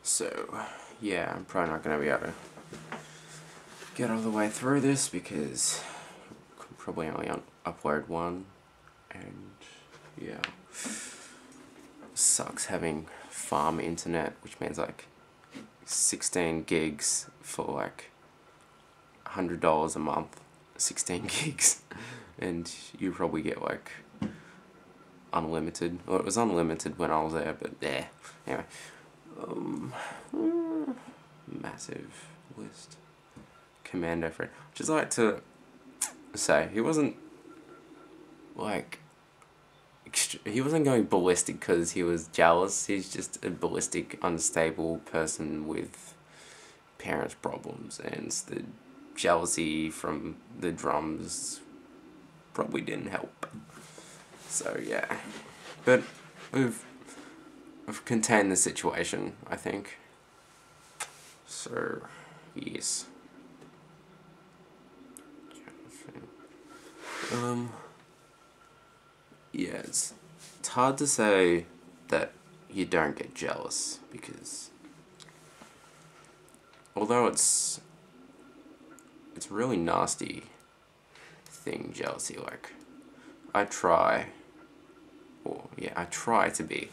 So, yeah, I'm probably not going to be able to get all the way through this because I could probably only upload one, and yeah, sucks having farm internet, which means like 16 gigs for like $100 a month, 16 gigs, and you probably get like unlimited. Well, it was unlimited when I was there, but yeah, anyway. Massive list. Commando friend. Just like to say, he wasn't like he wasn't going ballistic because he was jealous. He's just a ballistic, unstable person with parents' problems, and the jealousy from the drums probably didn't help. So yeah, but we've contained the situation, I think. So yes. Yeah, it's hard to say that you don't get jealous because although it's a really nasty thing, jealousy, like I try to be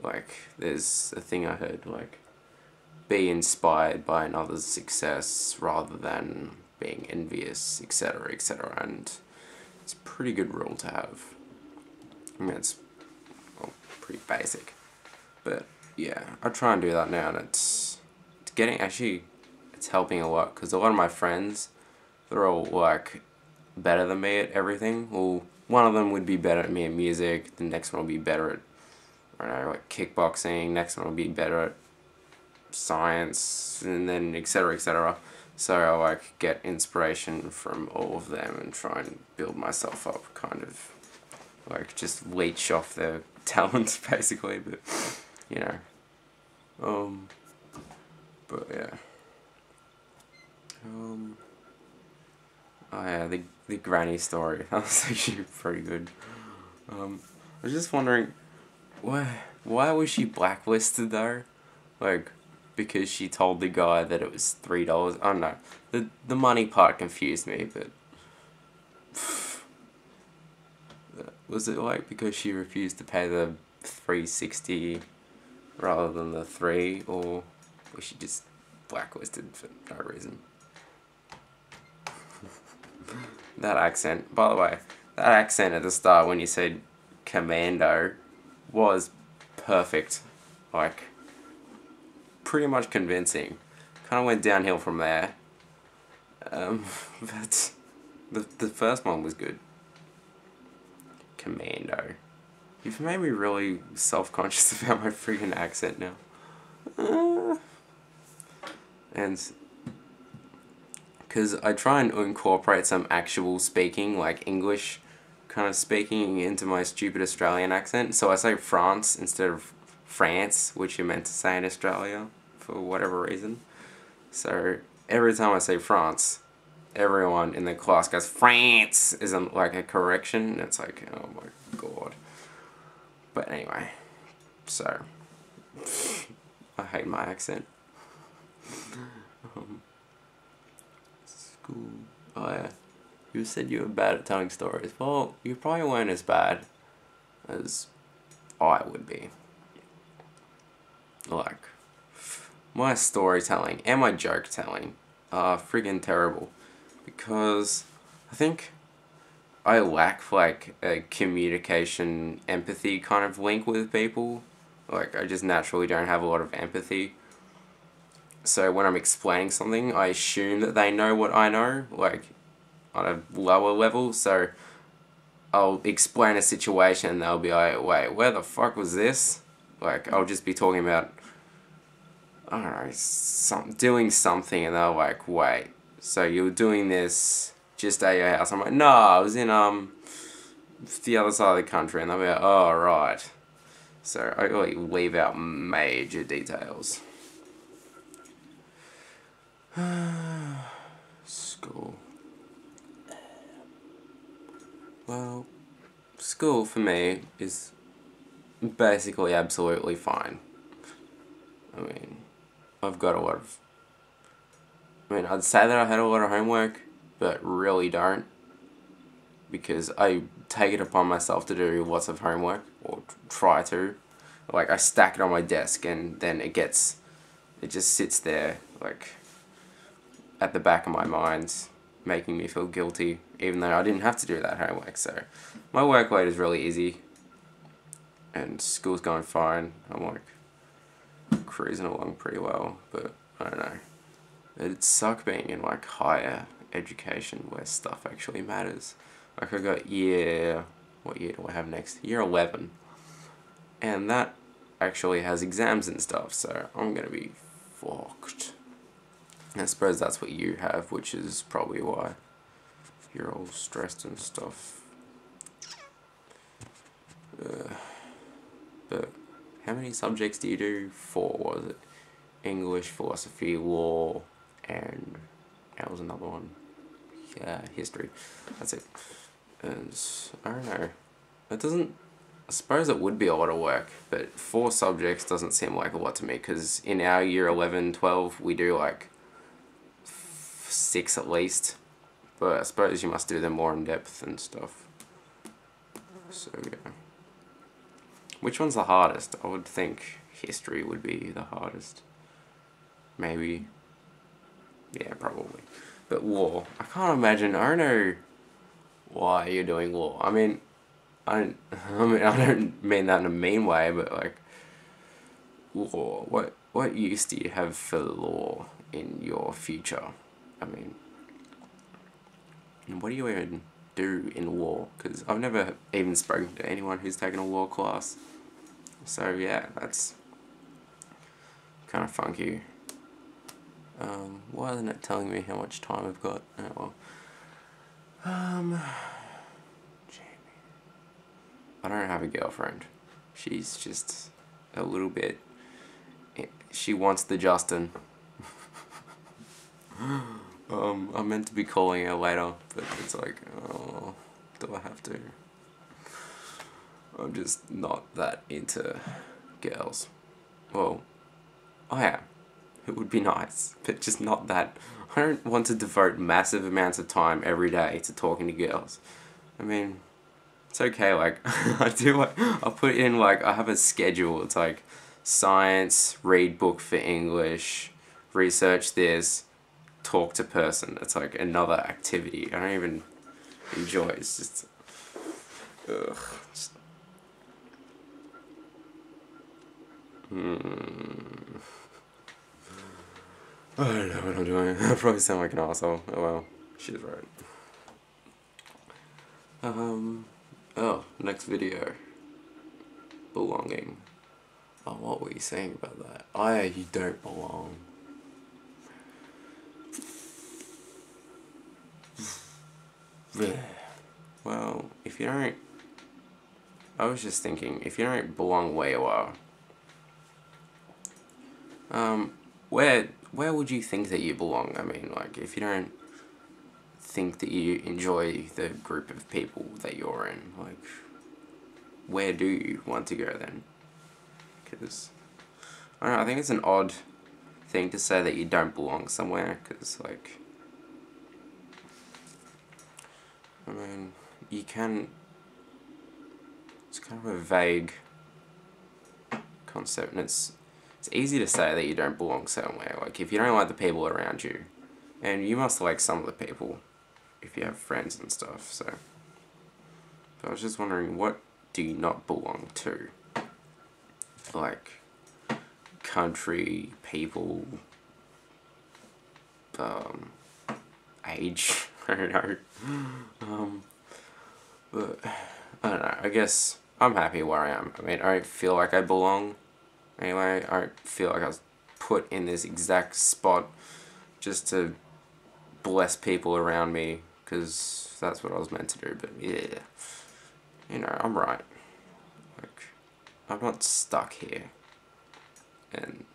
like, there's a thing I heard, like, be inspired by another's success rather than being envious, etc., etc., and it's a pretty good rule to have. I mean, it's pretty basic, but yeah, I try and do that now, and it's helping a lot, because a lot of my friends, they're all like better than me at everything. Well, one of them would be better at me at music, the next one will be better at, I don't know, like kickboxing, next one will be better at science, and then etc., etc. So I like get inspiration from all of them and try and build myself up, kind of like just leech off their talents basically, but you know, but yeah, oh yeah, the granny story, that was actually pretty good. I was just wondering, why was she blacklisted though? Like, because she told the guy that it was $3. I don't know. The money part confused me, but was it like because she refused to pay the $3.60 rather than the $3, or was she just blacklisted for no reason? That accent, by the way, that accent at the start when you said commando was perfect. Like, pretty much convincing. Kind of went downhill from there. But the first one was good. Commando. You've made me really self-conscious about my freaking accent now. And because I try and incorporate some actual speaking, like English kind of speaking, into my stupid Australian accent. So I say France instead of France, which you're meant to say in Australia for whatever reason. So every time I say France, everyone in the class goes, France, isn't like a correction. And it's like, oh my god. But anyway, so I hate my accent. School. Oh yeah. You said you were bad at telling stories. Well, you probably weren't as bad as I would be. Like, my storytelling and my joke telling are friggin' terrible. Because I think I lack like a communication empathy kind of link with people. Like, I just naturally don't have a lot of empathy. So when I'm explaining something, I assume that they know what I know, like on a lower level. So I'll explain a situation and they'll be like, wait, where the fuck was this? Like, I'll just be talking about, I don't know, doing something, and they're like, wait, so you were doing this just at your house? I'm like, no, I was in the other side of the country, and they'll be like, oh, right. So I like leave out major details. School. Well, school for me is basically absolutely fine. I mean, I've got a lot of... I mean, I'd say that I had a lot of homework, but really don't. Because I take it upon myself to do lots of homework, or try to. Like, I stack it on my desk, and then it just sits there, like, at the back of my mind, making me feel guilty, even though I didn't have to do that homework. So my workload is really easy, and school's going fine. I'm like cruising along pretty well, but I don't know. It'd suck being in like higher education where stuff actually matters. Like I got what year do I have next? Year 11, and that actually has exams and stuff, so I'm gonna be fucked. I suppose that's what you have, which is probably why you're all stressed and stuff. But how many subjects do you do? 4, was it? English, philosophy, law, and that was another one. Yeah, history. That's it. And I don't know. It doesn't... I suppose it would be a lot of work, but 4 subjects doesn't seem like a lot to me, because in our year 11, 12, we do like 6 at least, but I suppose you must do them more in depth and stuff. So yeah. Which one's the hardest? I would think history would be the hardest. Maybe. Yeah, probably. But law, I can't imagine. I don't know why you're doing law. I mean, I don't mean that in a mean way, but like, law. What use do you have for law in your future? I mean, what do you even do in law? Because I've never even spoken to anyone who's taken a law class. So yeah, that's kind of funky. Why isn't it telling me how much time I've got? Oh well. Jamie. I don't have a girlfriend. She's just a little bit... She wants the Justin. I'm meant to be calling her later, but it's like, oh, do I have to? I'm just not that into girls. Well, I am. It would be nice, but just not that. I don't want to devote massive amounts of time every day to talking to girls. I mean, it's okay, like, I'll put in, like, I have a schedule. It's like, science, read book for English, research this, talk to person. It's like another activity I don't even enjoy. It's just, ugh. I don't know what I'm doing. I probably sound like an asshole. Oh well, she's right. Oh, next video. Belonging. Oh, what were you saying about that? You don't belong. Well, if you don't... I was just thinking, if you don't belong where you are, where would you think that you belong? I mean, like, if you don't think that you enjoy the group of people that you're in, like, where do you want to go then? Because, I don't know, I think it's an odd thing to say that you don't belong somewhere, because, like, I mean, you can... It's kind of a vague concept, and it's easy to say that you don't belong somewhere. Like, if you don't like the people around you, and you must like some of the people if you have friends and stuff, so I was just wondering, what do you not belong to? Like, country, people, age, I don't know. But I don't know, I guess I'm happy where I am. I mean, I don't feel like I belong. Anyway, I don't feel like I was put in this exact spot just to bless people around me, because that's what I was meant to do, but yeah. You know, I'm right. Like, I'm not stuck here. And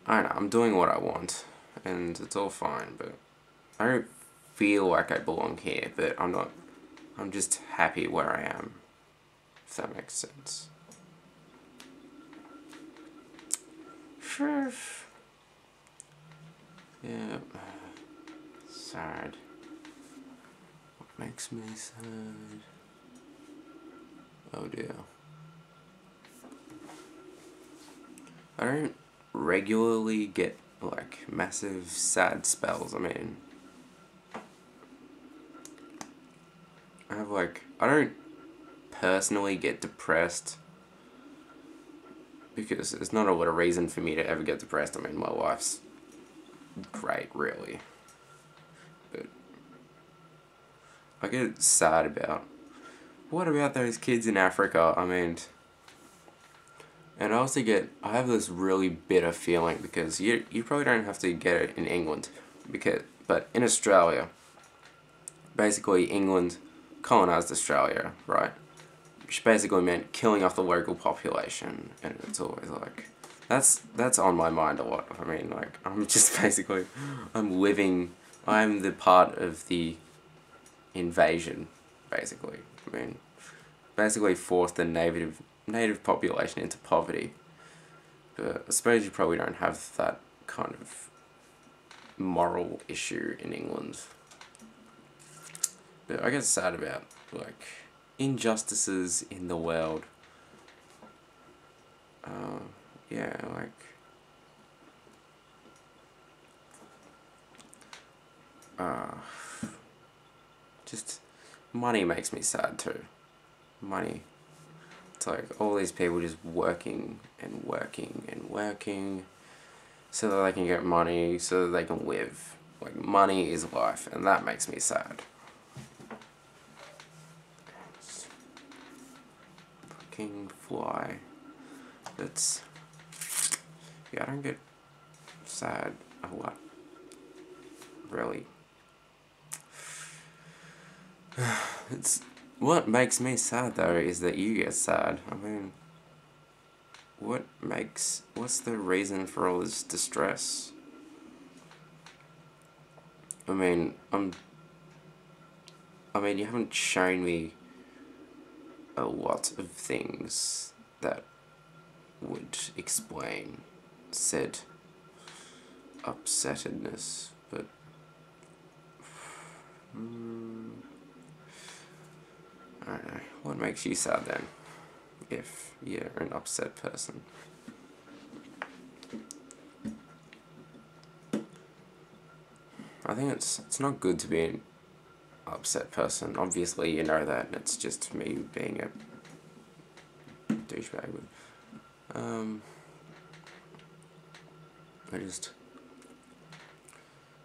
I don't know, I'm doing what I want, and it's all fine, but I don't feel like I belong here, but I'm just happy where I am, if that makes sense. Yeah. Sad. What makes me sad? Oh dear. I don't regularly get like massive sad spells. I mean, I don't personally get depressed because there's not a lot of reason for me to ever get depressed. I mean, my life's great, really. But I get sad about, what about those kids in Africa? I mean, and I have this really bitter feeling because you probably don't have to get it in England, but in Australia, basically England colonized Australia, right? Which basically meant killing off the local population, and it's always like, that's on my mind a lot. I mean, like, I'm just basically, I'm the part of the invasion, basically. I mean, basically forced the native population into poverty. But I suppose you probably don't have that kind of moral issue in England. But I get sad about, like, injustices in the world. Yeah, like, just money makes me sad too. Money. It's like all these people just working and working and working so that they can get money, so that they can live. Like, money is life, and that makes me sad. Fucking fly. That's... Yeah, I don't get sad a lot. Really. It's... What makes me sad, though, is that you get sad. I mean... What's the reason for all this distress? I mean, you haven't shown me a lot of things that would explain said upsettedness, but I don't know. What makes you sad then, if you're an upset person? I think it's not good to be an upset person. Obviously, you know that, and it's just me being a douchebag.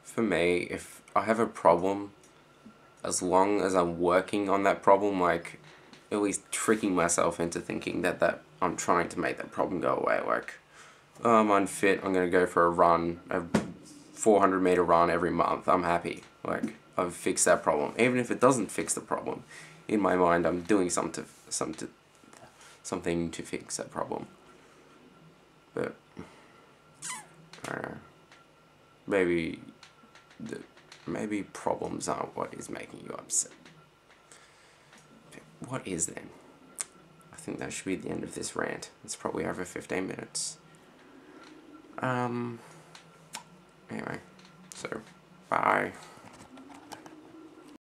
For me, if I have a problem, as long as I'm working on that problem, like, at least tricking myself into thinking that I'm trying to make that problem go away, like, oh, I'm unfit, I'm gonna go for a run, a 400-meter run every month, I'm happy. Like, I've fixed that problem. Even if it doesn't fix the problem, in my mind, I'm doing something to fix that problem. But I don't know. Maybe problems aren't what is making you upset. But what is then? I think that should be the end of this rant. It's probably over 15 minutes. Anyway, so bye.